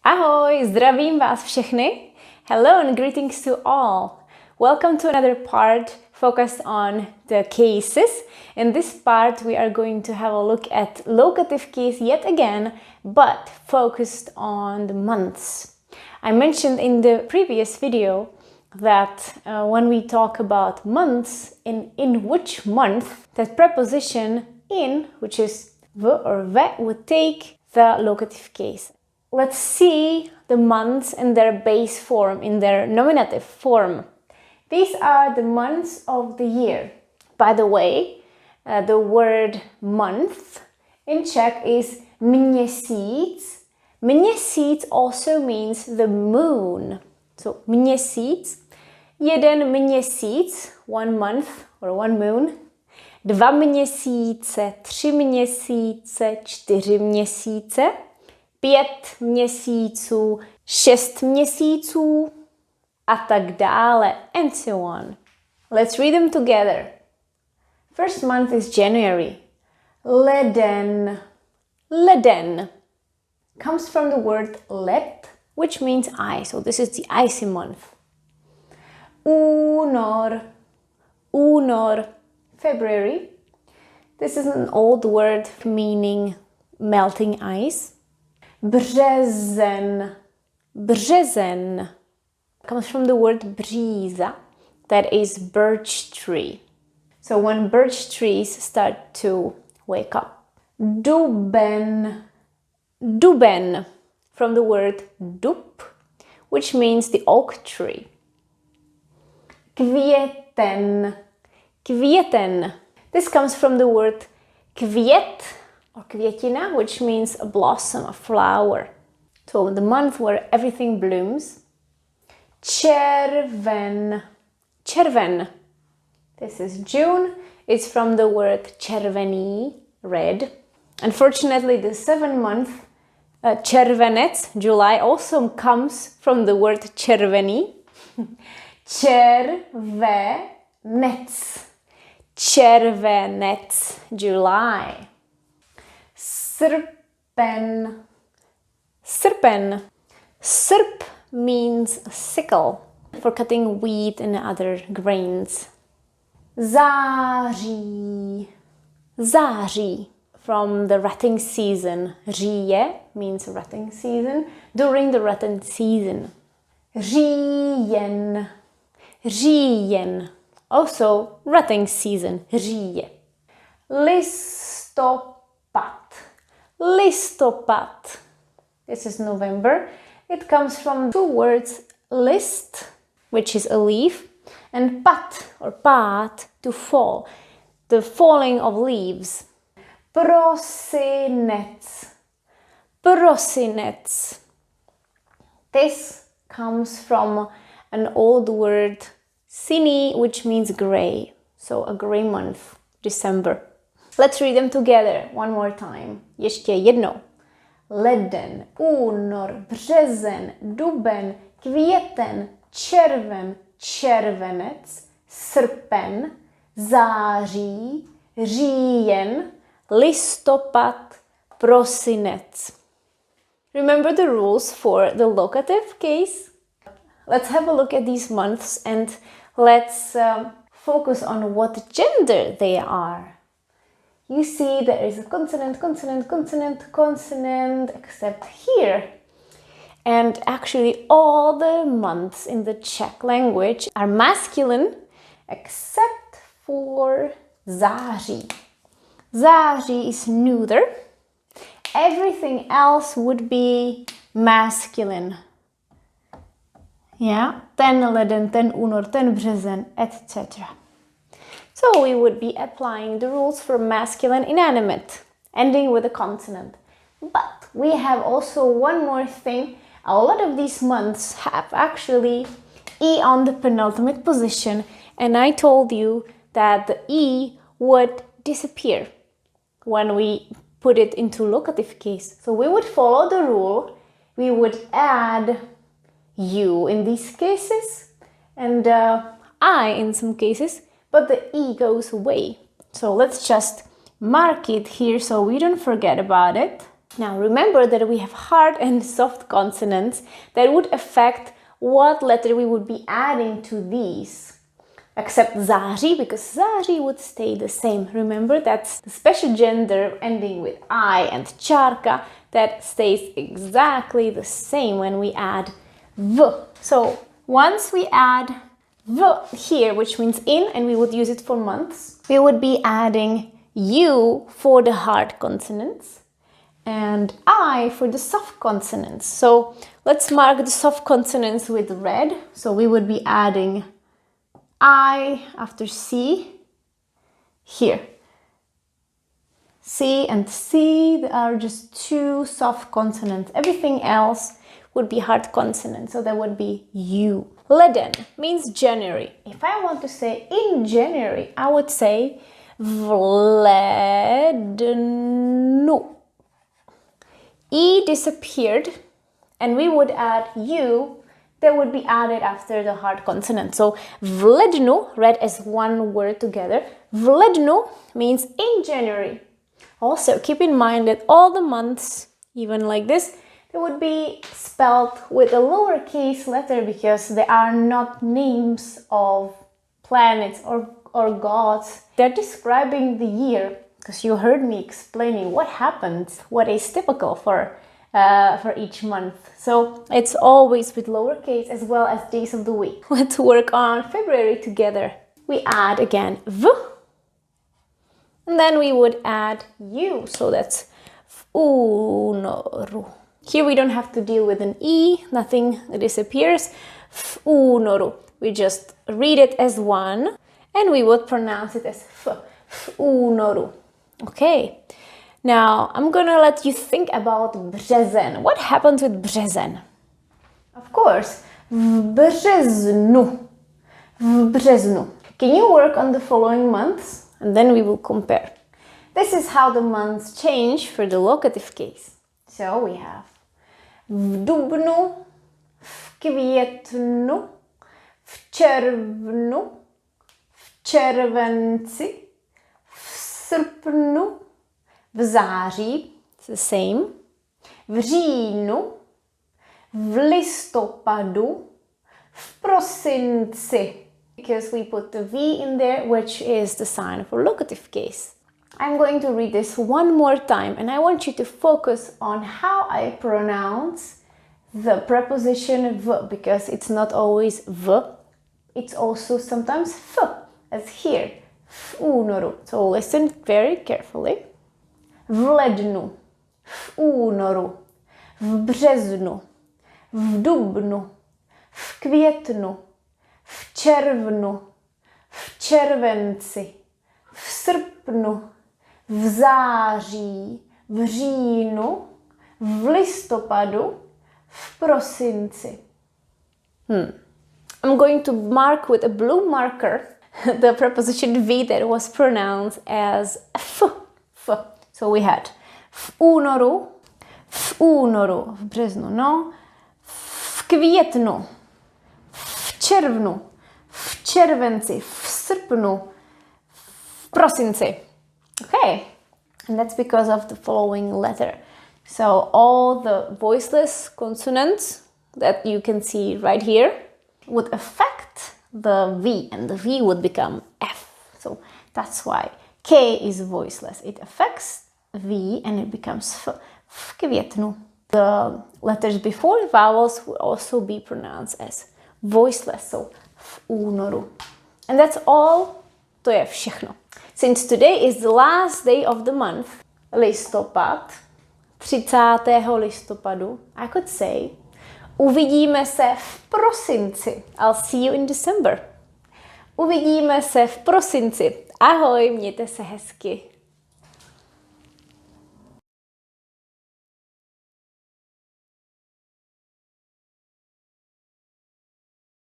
Ahoj, zdravím vás všechny. Hello and greetings to all. Welcome to another part focused on the cases. In this part we are going to have a look at locative case yet again, but focused on the months. I mentioned in the previous video that when we talk about months, in which month, that preposition in, which is v or ve, would take the locative case. Let's see the months in their base form, in their nominative form. These are the months of the year. By the way, the word month in Czech is měsíc. Měsíc also means the moon. So měsíc, jeden měsíc, one month or one moon, dva měsíce, tři měsíce, čtyři měsíce, 5 měsíců, 6 měsíců a tak dále, and so on. Let's read them together. First month is January. Leden. Leden comes from the word led, which means ice. So this is the icy month. Únor. Únor. February. This is an old word meaning melting ice. Březen. Březen comes from the word bříza, that is birch tree. So when birch trees start to wake up. Duben. Duben from the word dub, which means the oak tree. Květen. Květen. This comes from the word květ or květina, which means a blossom, a flower. So the month where everything blooms. Červen. Červen. This is June. It's from the word červený, red. Unfortunately, the 7th month, červenec, July, also comes from the word červený. Červenec. Červenec, July. Srpen. Srpen. Srp means sickle for cutting wheat and other grains. Září. Září from the rutting season. Říje means rutting season. During the rutting season. Říjen. Říjen. Also rutting season. Říje. Listopad. Listopad. This is November. It comes from two words, list, which is a leaf, and pat or pat, to fall, the falling of leaves. Prosinec. Prosinec. This comes from an old word, sini, which means gray. So a gray month, December. Let's read them together one more time. Ještě jednou. Leden, únor, březen, duben, květen, červen, červenec, srpen, září, říjen, listopad, prosinec. Remember the rules for the locative case? Let's have a look at these months and let's focus on what gender they are. You see there is a consonant, consonant, consonant, consonant, except here. And actually all the months in the Czech language are masculine, except for září. Září is neuter. Everything else would be masculine. Yeah, ten leden, ten únor, ten březen, etc. So we would be applying the rules for masculine inanimate, ending with a consonant. But we have also one more thing. A lot of these months have actually E on the penultimate position, and I told you that the E would disappear when we put it into locative case. So we would follow the rule. We would add U in these cases and I in some cases, but the E goes away. So let's just mark it here so we don't forget about it. Now remember that we have hard and soft consonants that would affect what letter we would be adding to these. Except září, because září would stay the same. Remember, that's the special gender ending with I and čárka that stays exactly the same when we add v. So once we add v here, which means in, and we would use it for months, we would be adding u for the hard consonants and I for the soft consonants. So let's mark the soft consonants with red. So we would be adding I after C here. C and C, there are just two soft consonants. Everything else would be hard consonants, so that would be U. Leden means January. If I want to say in January, I would say v lednu. E disappeared and we would add U that would be added after the hard consonant. So v lednu, read as one word together, v lednu means in January. Also keep in mind that all the months, even like this, they would be spelled with a lowercase letter because they are not names of planets or gods. They're describing the year, because you heard me explaining what happens, what is typical for each month. So it's always with lowercase as well as days of the week. Let's work on February together. We add again v, and then we would add u. So that's unoru. Here we don't have to deal with an e, nothing disappears. Unoru. We just read it as one and we would pronounce it as f. Unoru. Okay. Now, I'm gonna let you think about březen. What happens with březen? Of course, v březnu. V březnu. Can you work on the following months? And then we will compare. This is how the months change for the locative case. So we have v dubnu, v květnu, v červnu, v červenci, v srpnu, v září, it's the same, v říjnu, v listopadu, v prosinci, because we put the V in there, which is the sign for locative case. I'm going to read this one more time and I want you to focus on how I pronounce the preposition v, because it's not always v, it's also sometimes f, as here, v únoru. So listen very carefully. V lednu, v únoru, v březnu, v dubnu, v květnu, v červnu, v červenci, v srpnu, v září, v říjnu, v listopadu, v prosinci. I'm going to mark with a blue marker the preposition V that was pronounced as f. So we had v únoru, v březnu, no, v květnu, v červnu, v červenci, v srpnu, v prosinci. Okay, and that's because of the following letter. So all the voiceless consonants that you can see right here would affect the V, and the V would become F. So that's why K is voiceless. It affects V and it becomes F. V květnu. The letters before vowels would also be pronounced as voiceless. So v únoru. And that's all. To je všechno. Since today is the last day of the month, listopad, 30. listopadu, I could say, uvidíme se v prosinci. I'll see you in December. Uvidíme se v prosinci. Ahoj, mějte se hezky.